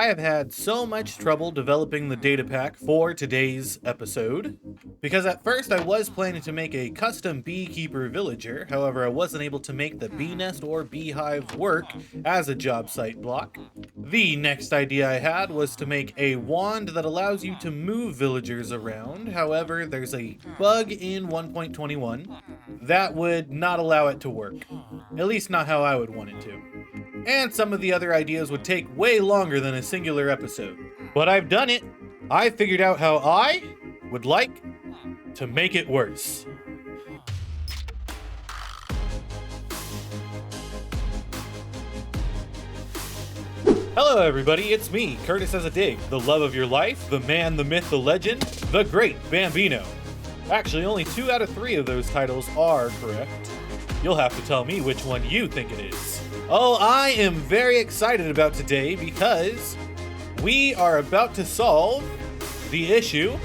I have had so much trouble developing the data pack for today's episode, because at first I was planning to make a custom beekeeper villager. However, I wasn't able to make the bee nest or beehive work as a job site block. The next idea I had was to make a wand that allows you to move villagers around. However, there's a bug in 1.21 that would not allow it to work, at least not how I would want it to. And some of the other ideas would take way longer than a singular episode. But I've done it. I figured out how I would like to make it worse. Hello everybody, it's me, CurtisDoesADig, the love of your life, the man, the myth, the legend, the great Bambino. Actually, only 2 out of 3 of those titles are correct. You'll have to tell me which one you think it is. Oh, I am very excited about today because we are about to solve the issue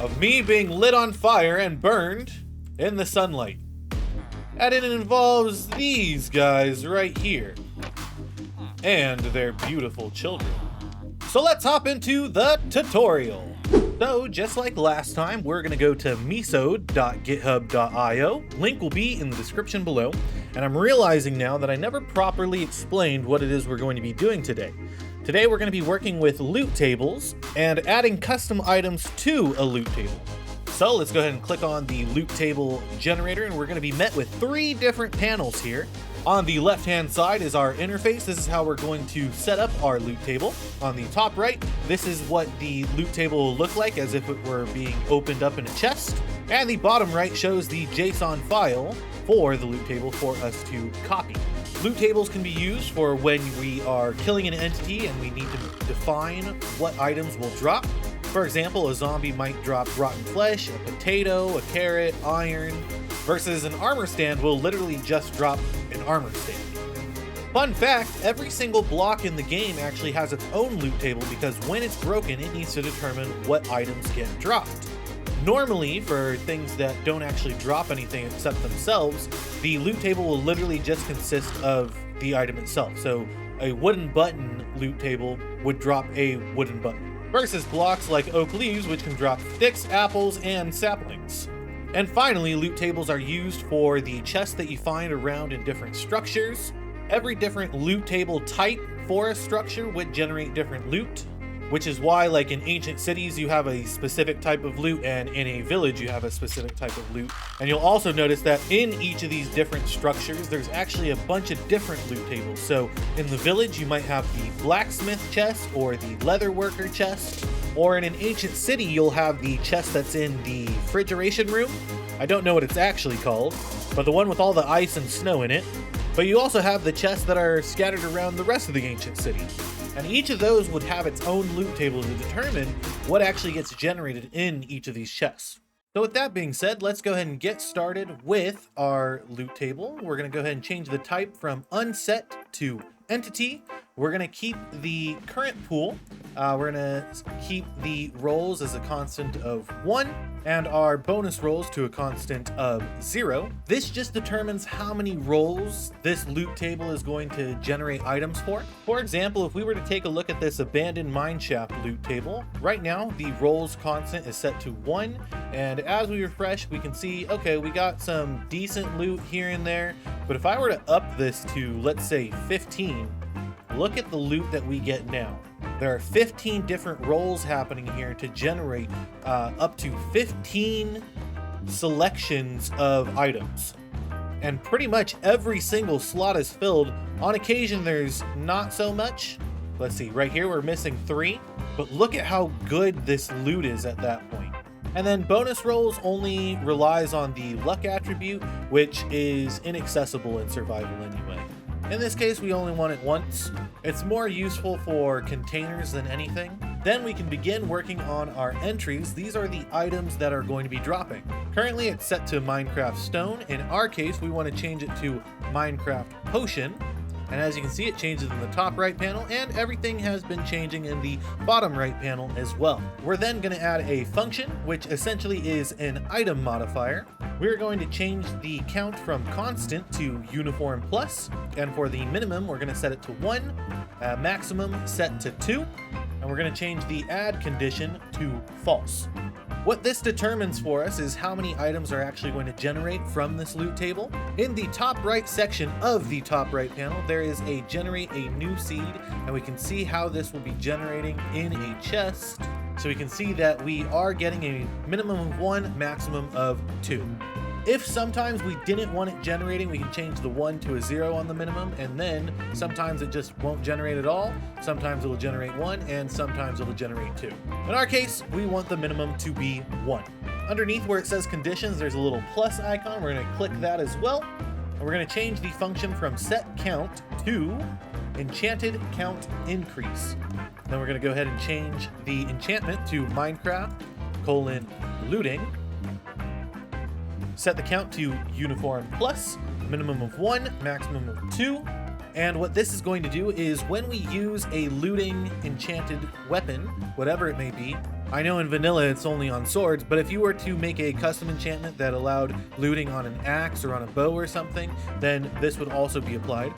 of me being lit on fire and burned in the sunlight. And it involves these guys right here and their beautiful children. So let's hop into the tutorial. So just like last time, we're going to go to miso.github.io. Link will be in the description below. And I'm realizing now that I never properly explained what it is we're going to be doing today. Today we're going to be working with loot tables and adding custom items to a loot table. So let's go ahead and click on the loot table generator, and we're going to be met with 3 different panels here. On the left-hand side is our interface. This is how we're going to set up our loot table. On the top right, this is what the loot table will look like as if it were being opened up in a chest. And the bottom right shows the JSON file for the loot table for us to copy. Loot tables can be used for when we are killing an entity and we need to define what items will drop. For example, a zombie might drop rotten flesh, a potato, a carrot, iron, versus an armor stand will literally just drop an armor stand. Fun fact, every single block in the game actually has its own loot table because when it's broken, it needs to determine what items get dropped. Normally, for things that don't actually drop anything except themselves, the loot table will literally just consist of the item itself. So a wooden button loot table would drop a wooden button, versus blocks like oak leaves, which can drop sticks, apples, and saplings. And finally, loot tables are used for the chests that you find around in different structures. Every different loot table type for a structure would generate different loot, which is why, like in ancient cities, you have a specific type of loot, and in a village, you have a specific type of loot. And you'll also notice that in each of these different structures, there's actually a bunch of different loot tables. So in the village, you might have the blacksmith chest or the leather worker chest. Or in an ancient city, you'll have the chest that's in the refrigeration room. I don't know what it's actually called, but the one with all the ice and snow in it. But you also have the chests that are scattered around the rest of the ancient city. And each of those would have its own loot table to determine what actually gets generated in each of these chests. So with that being said, let's go ahead and get started with our loot table. We're going to go ahead and change the type from unset to entity. We're going to keep the current pool. We're going to keep the rolls as a constant of 1 and our bonus rolls to a constant of 0. This just determines how many rolls this loot table is going to generate items for. For example, if we were to take a look at this abandoned mineshaft loot table, right now the rolls constant is set to 1, and as we refresh we can see, okay, we got some decent loot here and there, but if I were to up this to, let's say, 15, look at the loot that we get now. There are 15 different rolls happening here to generate up to 15 selections of items. And pretty much every single slot is filled. On occasion, there's not so much. Let's see, right here we're missing 3, but look at how good this loot is at that point. And then bonus rolls only relies on the luck attribute, which is inaccessible in survival anyway. In this case, we only want it once. It's more useful for containers than anything. Then we can begin working on our entries. These are the items that are going to be dropping. Currently, it's set to Minecraft Stone. In our case, we want to change it to Minecraft Potion. And as you can see, it changes in the top right panel, and everything has been changing in the bottom right panel as well. We're then going to add a function, which essentially is an item modifier. We're going to change the count from constant to uniform plus, and for the minimum, we're going to set it to 1, maximum set to 2, and we're going to change the add condition to false. What this determines for us is how many items are actually going to generate from this loot table. In the top right section of the top right panel, there is a generate a new seed, and we can see how this will be generating in a chest. So we can see that we are getting a minimum of 1, maximum of 2. If sometimes we didn't want it generating, we can change the 1 to a 0 on the minimum, and then sometimes it just won't generate at all. Sometimes it'll generate 1, and sometimes it'll generate 2. In our case, we want the minimum to be 1. Underneath where it says conditions, there's a little plus icon. We're going to click that as well, and we're going to change the function from set count to enchanted count increase. Then we're going to go ahead and change the enchantment to Minecraft :looting. Set the count to uniform plus, minimum of 1, maximum of 2. And what this is going to do is when we use a looting enchanted weapon, whatever it may be, I know in vanilla it's only on swords, but if you were to make a custom enchantment that allowed looting on an axe or on a bow or something, then this would also be applied.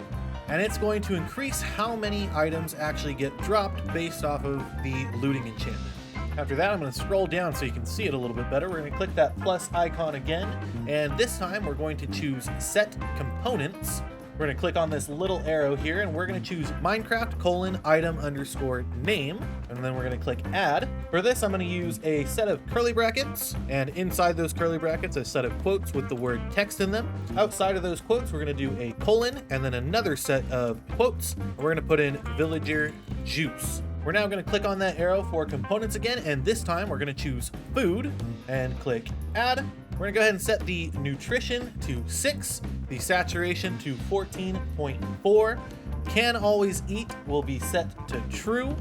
And it's going to increase how many items actually get dropped based off of the looting enchantment. After that, I'm going to scroll down so you can see it a little bit better. We're going to click that plus icon again, and this time we're going to choose Set Components. We're going to click on this little arrow here, and we're going to choose Minecraft :item_name, and then we're going to click Add. For this, I'm going to use a set of curly brackets, and inside those curly brackets, a set of quotes with the word text in them. Outside of those quotes, we're going to do a colon, and then another set of quotes. We're going to put in villager juice. We're now going to click on that arrow for components again, and this time we're going to choose food and click add. We're going to go ahead and set the nutrition to 6, the saturation to 14.4. Can always eat will be set to true.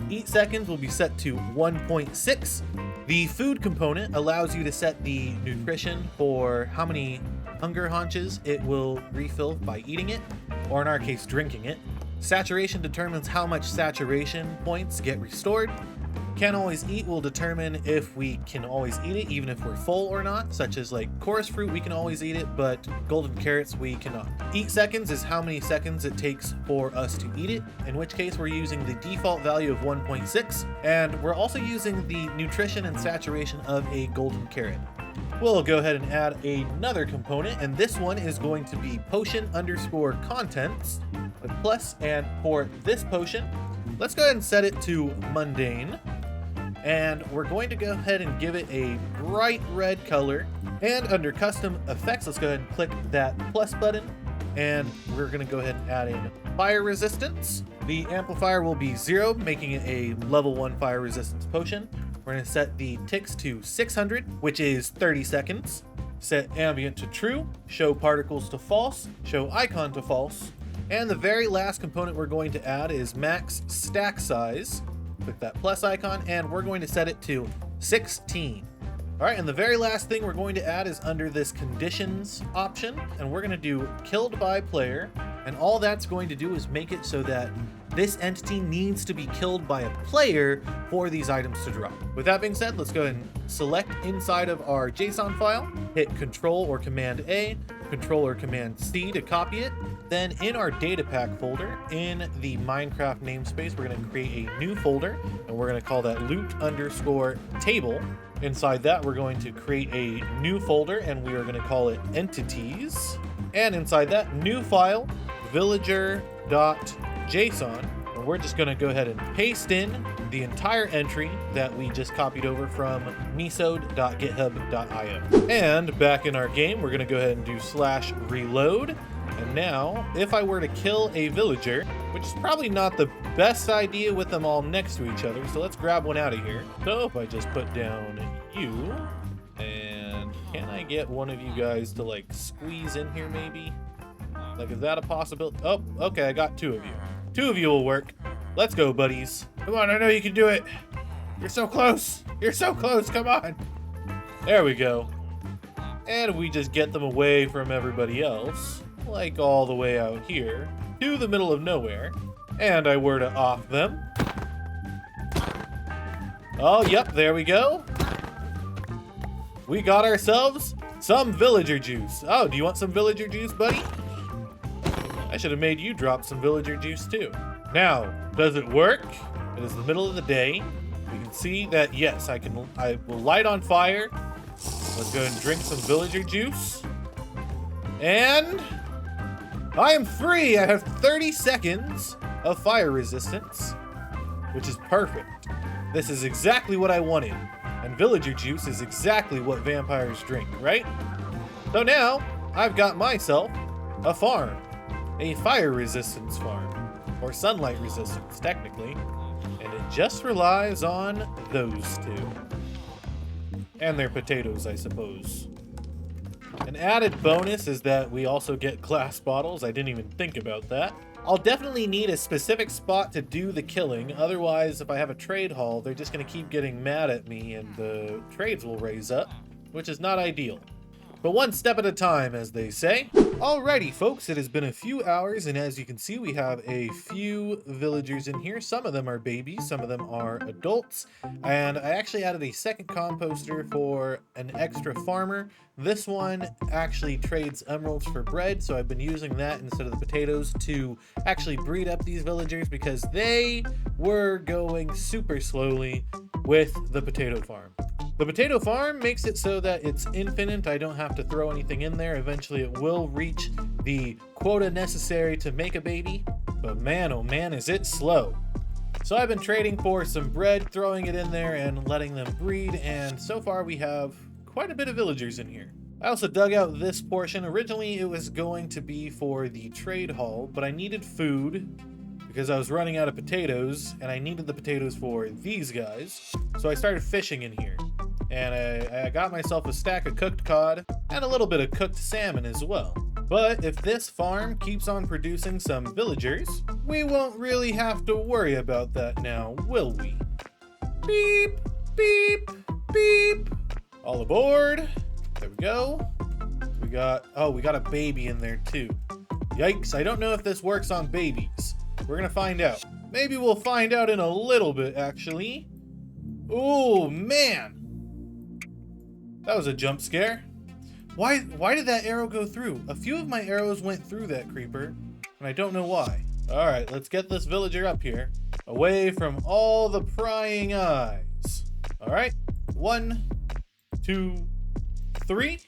Eat seconds will be set to 1.6. The food component allows you to set the nutrition for how many hunger haunches it will refill by eating it, or in our case, drinking it. Saturation determines how much saturation points get restored. Can always eat will determine if we can always eat it, even if we're full or not, such as like chorus fruit, we can always eat it, but golden carrots, we cannot. Eat seconds is how many seconds it takes for us to eat it, in which case we're using the default value of 1.6, and we're also using the nutrition and saturation of a golden carrot. We'll go ahead and add another component, and this one is going to be potion_contents with plus, and for this potion, let's go ahead and set it to mundane, and we're going to go ahead and give it a bright red color, and under custom effects, let's go ahead and click that plus button, and we're going to go ahead and add in fire resistance. The amplifier will be 0, making it a level 1 fire resistance potion. We're going to set the ticks to 600, which is 30 seconds. Set ambient to true, show particles to false, show icon to false. And the very last component we're going to add is max stack size. Click that plus icon, and we're going to set it to 16. All right, and the very last thing we're going to add is under this conditions option, and we're going to do killed by player, and all that's going to do is make it so that this entity needs to be killed by a player for these items to drop. With that being said, let's go ahead and select inside of our JSON file, hit Control or Command A, Control or Command C to copy it. Then in our datapack folder, in the Minecraft namespace, we're going to create a new folder, and we're going to call that loot_table. Inside that, we're going to create a new folder, and we are going to call it entities. And inside that, new file, villager.json. And we're just going to go ahead and paste in the entire entry that we just copied over from misode.github.io. And back in our game, we're going to go ahead and do /reload. And now, if I were to kill a villager, which is probably not the best idea with them all next to each other, so let's grab one out of here. So if I just put down you, and can I get one of you guys to like squeeze in here maybe? Like, is that a possibility? Oh, okay, I got 2 of you. 2 of you will work. Let's go, buddies. Come on, I know you can do it. You're so close. You're so close, come on. There we go. And we just get them away from everybody else, like all the way out here, to the middle of nowhere, and I were to off them. Oh, yep, there we go. We got ourselves some villager juice. Oh, do you want some villager juice, buddy? I should have made you drop some villager juice too. Now, does it work? It is the middle of the day. We can see that, yes, I will light on fire. Let's go and drink some villager juice. And I am free. I have 30 seconds of fire resistance, which is perfect. This is exactly what I wanted. And villager juice is exactly what vampires drink, right? So now I've got myself a farm, a fire resistance farm, or sunlight resistance technically, and it just relies on those two. And their potatoes, I suppose. An added bonus is that we also get glass bottles. I didn't even think about that. I'll definitely need a specific spot to do the killing. Otherwise, if I have a trade hall, they're just going to keep getting mad at me and the trades will raise up, which is not ideal. But one step at a time, as they say. Alrighty, folks, it has been a few hours, and as you can see, we have a few villagers in here. Some of them are babies, some of them are adults, and I actually added a second composter for an extra farmer. This one actually trades emeralds for bread, so I've been using that instead of the potatoes to actually breed up these villagers because they were going super slowly with the potato farm. The potato farm makes it so that it's infinite. I don't have to throw anything in there. Eventually it will reach the quota necessary to make a baby, but man, oh man, is it slow. So I've been trading for some bread, throwing it in there and letting them breed, and so far we have quite a bit of villagers in here. I also dug out this portion. Originally it was going to be for the trade hall, but I needed food because I was running out of potatoes and I needed the potatoes for these guys. So I started fishing in here. And I got myself a stack of cooked cod and a little bit of cooked salmon as well. But if this farm keeps on producing some villagers, we won't really have to worry about that now, will we? Beep, beep, beep. All aboard. There we go. We got a baby in there too. Yikes, I don't know if this works on babies. We're gonna find out. Maybe we'll find out in a little bit, actually. Oh, man. That was a jump scare. Why did that arrow go through? A few of my arrows went through that creeper, and I don't know why. All right, let's get this villager up here, away from all the prying eyes. All right, 1, 2, 3.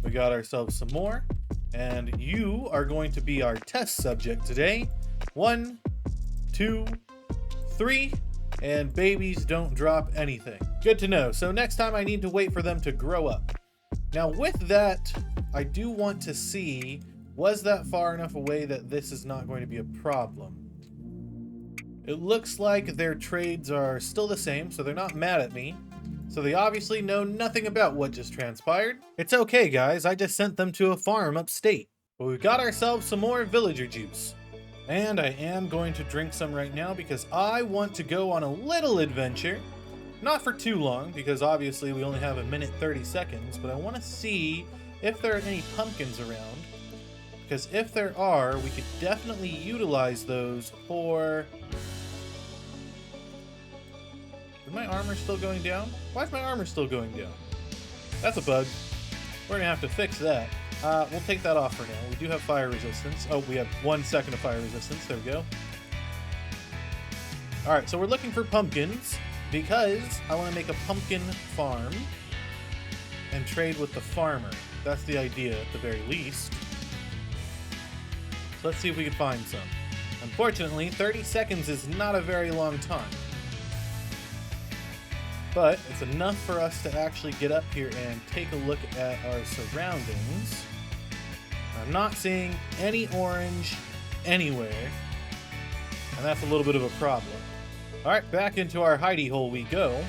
We got ourselves some more, and you are going to be our test subject today. 1, 2, 3. And babies don't drop anything. Good to know. So next time I need to wait for them to grow up. Now with that, I do want to see, was that far enough away that this is not going to be a problem? It looks like their trades are still the same, so they're not mad at me. So they obviously know nothing about what just transpired. It's okay, guys. I just sent them to a farm upstate. But we've got ourselves some more villager juice. And I am going to drink some right now because I want to go on a little adventure. Not for too long, because obviously we only have 1:30 seconds, but I want to see if there are any pumpkins around. Because if there are, we could definitely utilize those for... Is my armor still going down? Why is my armor still going down? That's a bug. We're gonna have to fix that. We'll take that off for now. We do have fire resistance. Oh, we have 1 second of fire resistance. There we go. Alright, so we're looking for pumpkins because I want to make a pumpkin farm and trade with the farmer. That's the idea at the very least. So let's see if we can find some. Unfortunately, 30 seconds is not a very long time. But it's enough for us to actually get up here and take a look at our surroundings. I'm not seeing any orange anywhere, and that's a little bit of a problem. Alright, back into our hidey hole we go.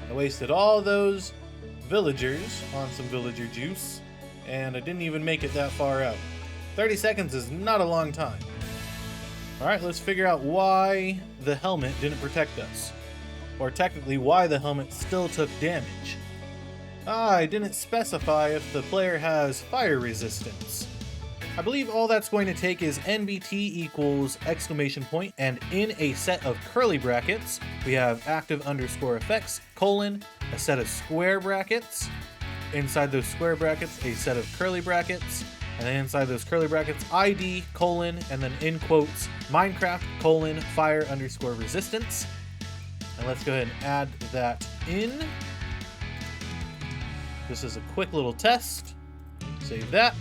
I wasted all those villagers on some villager juice, and I didn't even make it that far out. 30 seconds is not a long time. Alright, let's figure out why the helmet didn't protect us. Or technically, why the helmet still took damage. I didn't specify if the player has fire resistance. I believe all that's going to take is NBT equals exclamation point, and in a set of curly brackets, we have active underscore effects, colon, a set of square brackets. Inside those square brackets, a set of curly brackets, And then inside those curly brackets, ID, colon, and then in quotes, Minecraft, colon, fire underscore resistance. And let's go ahead and add that in. This is a quick little test. Save that.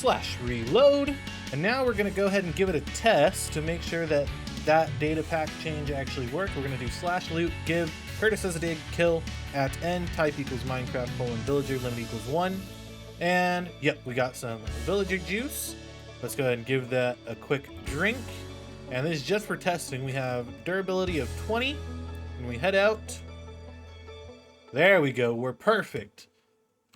/ reload. And now we're going to go ahead and give it a test to make sure that that data pack change actually worked. We're going to do /loot give CurtisDoesADig kill at end type equals Minecraft colon villager limit equals 1. And yep, we got some villager juice. Let's go ahead and give that a quick drink. And this is just for testing. We have durability of 20. And we head out. There we go. We're perfect.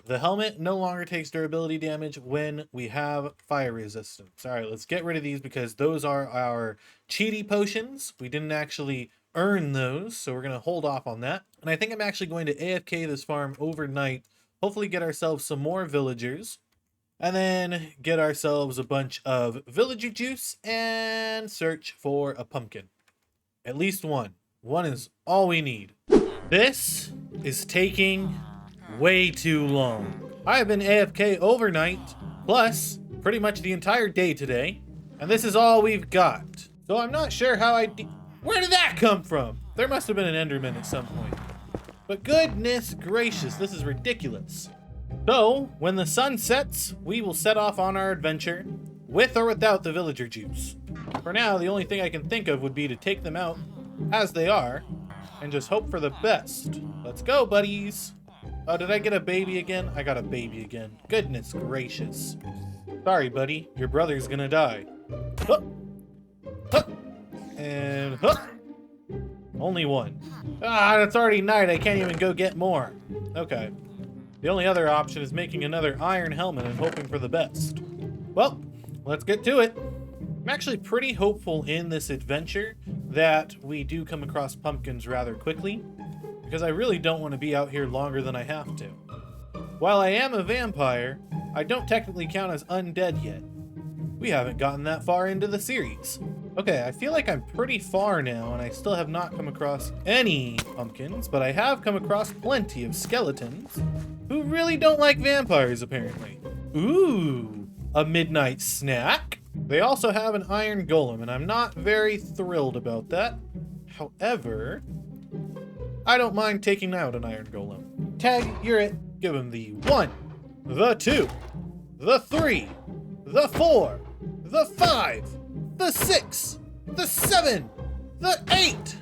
The helmet no longer takes durability damage when we have fire resistance. All right, let's get rid of these because those are our cheaty potions. We didn't actually earn those, so we're going to hold off on that. And I think I'm actually going to AFK this farm overnight, hopefully get ourselves some more villagers, and then get ourselves a bunch of villager juice and search for a pumpkin. At least one. One is all we need. This is taking way too long. I have been AFK overnight, plus pretty much the entire day today, and this is all we've got. So I'm not sure how where did that come from? There must have been an Enderman at some point. But goodness gracious, this is ridiculous. So, when the sun sets, we will set off on our adventure, with or without the villager juice. For now, the only thing I can think of would be to take them out as they are, and just hope for the best. Let's go, buddies. Oh, did I get a baby again? I got a baby again. Goodness gracious. Sorry, buddy. Your brother's gonna die. Huh. Huh. And huh. Only one. Ah, it's already night. I can't even go get more. Okay. The only other option is making another iron helmet and hoping for the best. Well, let's get to it. I'm actually pretty hopeful in this adventure that we do come across pumpkins rather quickly, because I really don't want to be out here longer than I have to. While I am a vampire, I don't technically count as undead yet. We haven't gotten that far into the series. Okay, I feel like I'm pretty far now, and I still have not come across any pumpkins, but I have come across plenty of skeletons who really don't like vampires, apparently. Ooh, a midnight snack. They also have an iron golem, and I'm not very thrilled about that. However, I don't mind taking out an iron golem. Tag, you're it. Give him the 1, the 2, the 3, the 4, the 5, the 6, the 7, the 8.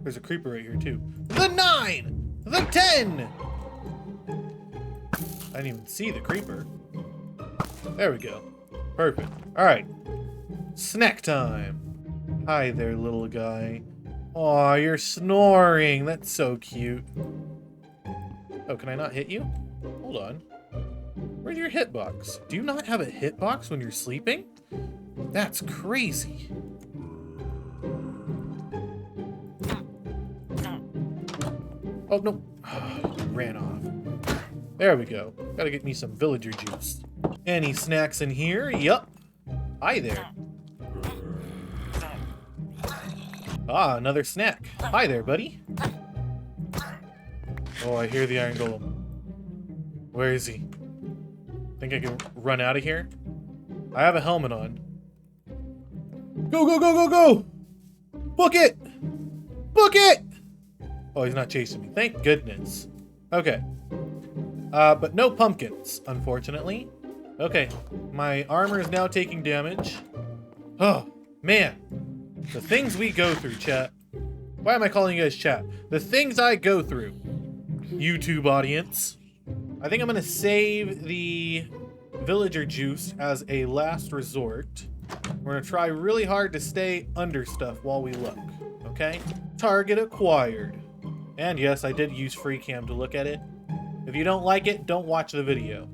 There's a creeper right here too. The 9, the 10. I didn't even see the creeper. There we go. Perfect. All right. Snack time. Hi there, little guy. Aw, you're snoring. That's so cute. Oh, can I not hit you? Hold on. Where's your hitbox? Do you not have a hitbox when you're sleeping? That's crazy. Oh, no. Ran off. There we go. Gotta get me some villager juice. Any snacks in here? Yup. Hi there. Ah, another snack. Hi there, buddy. Oh, I hear the iron golem. Where is he? Think I can run out of here? I have a helmet on. Go, go, go, go, go! Book it! Book it! Oh, he's not chasing me. Thank goodness. Okay. But no pumpkins, unfortunately. Okay, my armor is now taking damage. Oh, man. The things we go through, chat. Why am I calling you guys chat? The things I go through, YouTube audience. I think I'm going to save the villager juice as a last resort. We're going to try really hard to stay under stuff while we look, okay? Target acquired. And yes, I did use free cam to look at it. If you don't like it, don't watch the video.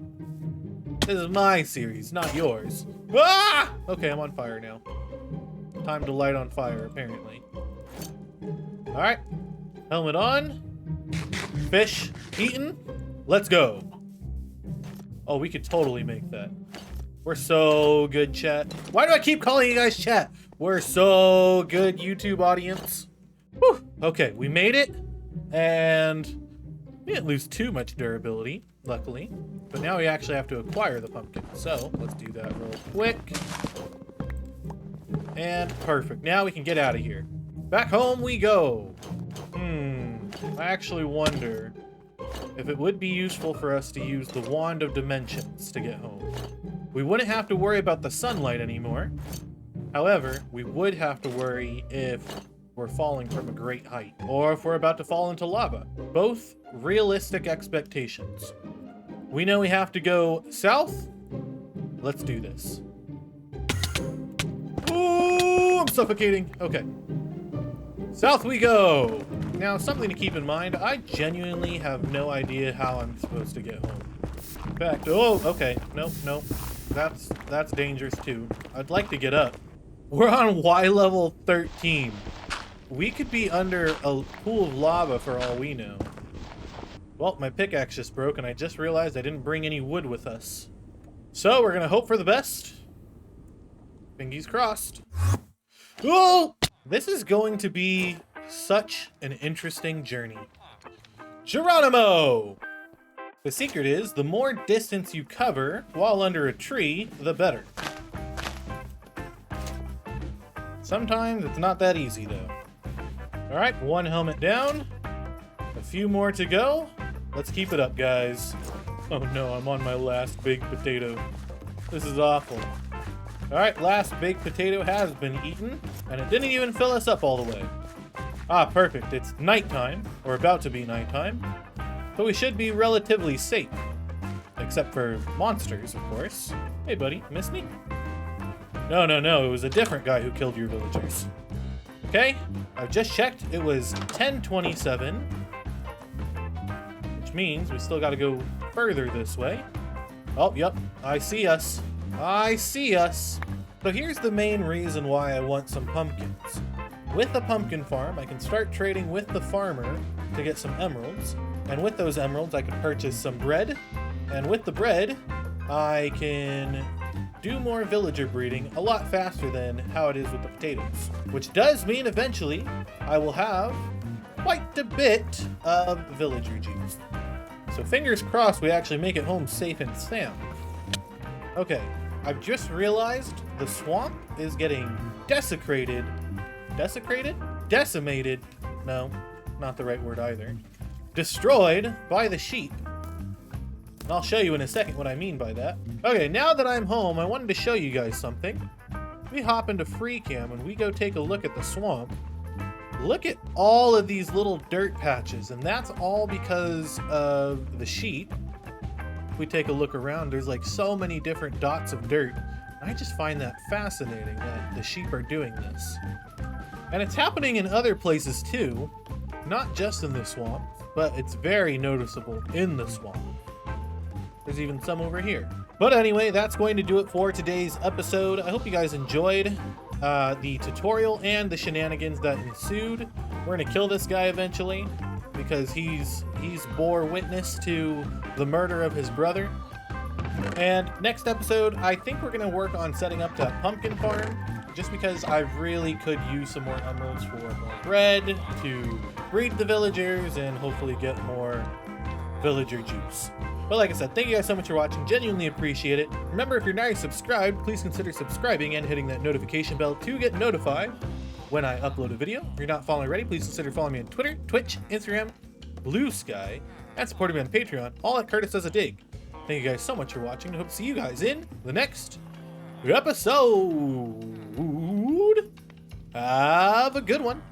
This is my series, not yours. Ah! Okay, I'm on fire now. Time to light on fire, apparently. Alright. Helmet on. Fish eaten. Let's go. Oh, we could totally make that. We're so good, chat. Why do I keep calling you guys chat? We're so good, YouTube audience. Whew. Okay, we made it. And we didn't lose too much durability, luckily. but now we actually have to acquire the pumpkin. So let's do that real quick. And perfect. Now we can get out of here. Back home we go. I actually wonder if it would be useful for us to use the Wand of Dimensions to get home. We wouldn't have to worry about the sunlight anymore. However, we would have to worry if we're falling from a great height or if we're about to fall into lava. Both realistic expectations. We know we have to go south. Let's do this. Ooh, I'm suffocating. Okay. South we go. Now, something to keep in mind, I genuinely have no idea how I'm supposed to get home. In fact, oh, okay. Nope. That's dangerous too. I'd like to get up. We're on Y level 13. We could be under a pool of lava for all we know. Well, my pickaxe just broke and I just realized I didn't bring any wood with us. So we're gonna hope for the best. Fingies crossed. Oh! This is going to be such an interesting journey. Geronimo! The secret is, the more distance you cover while under a tree, the better. Sometimes it's not that easy though. Alright, one helmet down. A few more to go. Let's keep it up, guys. Oh no, I'm on my last baked potato. This is awful. Alright, last baked potato has been eaten, and it didn't even fill us up all the way. Ah, perfect. It's nighttime, or about to be nighttime, so we should be relatively safe. Except for monsters, of course. Hey, buddy, miss me? No, it was a different guy who killed your villagers. Okay, I've just checked. It was 10:27, which means we still gotta go further this way. Oh, yep, I see us. So here's the main reason why I want some pumpkins. With the pumpkin farm, I can start trading with the farmer to get some emeralds. And with those emeralds, I can purchase some bread. And with the bread, I can do more villager breeding a lot faster than how it is with the potatoes. Which does mean eventually I will have quite a bit of villager juice. So fingers crossed we actually make it home safe and sound. Okay, I've just realized the swamp is getting desecrated. Desecrated? Decimated. No, not the right word either. Destroyed by the sheep. And I'll show you in a second what I mean by that. Okay, now that I'm home, I wanted to show you guys something. We hop into free cam and we go take a look at the swamp. Look at all of these little dirt patches, and that's all because of the sheep. If we take a look around, there's like so many different dots of dirt. I just find that fascinating that the sheep are doing this. And it's happening in other places too, not just in the swamp, but it's very noticeable in the swamp. There's even some over here. But anyway, that's going to do it for today's episode. I hope you guys enjoyed the tutorial and the shenanigans that ensued. We're gonna kill this guy eventually because he's bore witness to the murder of his brother. And next episode, I think we're gonna work on setting up that pumpkin farm, just because I really could use some more emeralds for more bread, to breed the villagers, and hopefully get more villager juice. But like I said, thank you guys so much for watching. Genuinely appreciate it. Remember, if you're not subscribed, please consider subscribing and hitting that notification bell to get notified when I upload a video. If you're not following already, please consider following me on Twitter, Twitch, Instagram, Blue Sky, and supporting me on Patreon, all at CurtisDoesADig. Thank you guys so much for watching. I hope to see you guys in the next episode. Have a good one.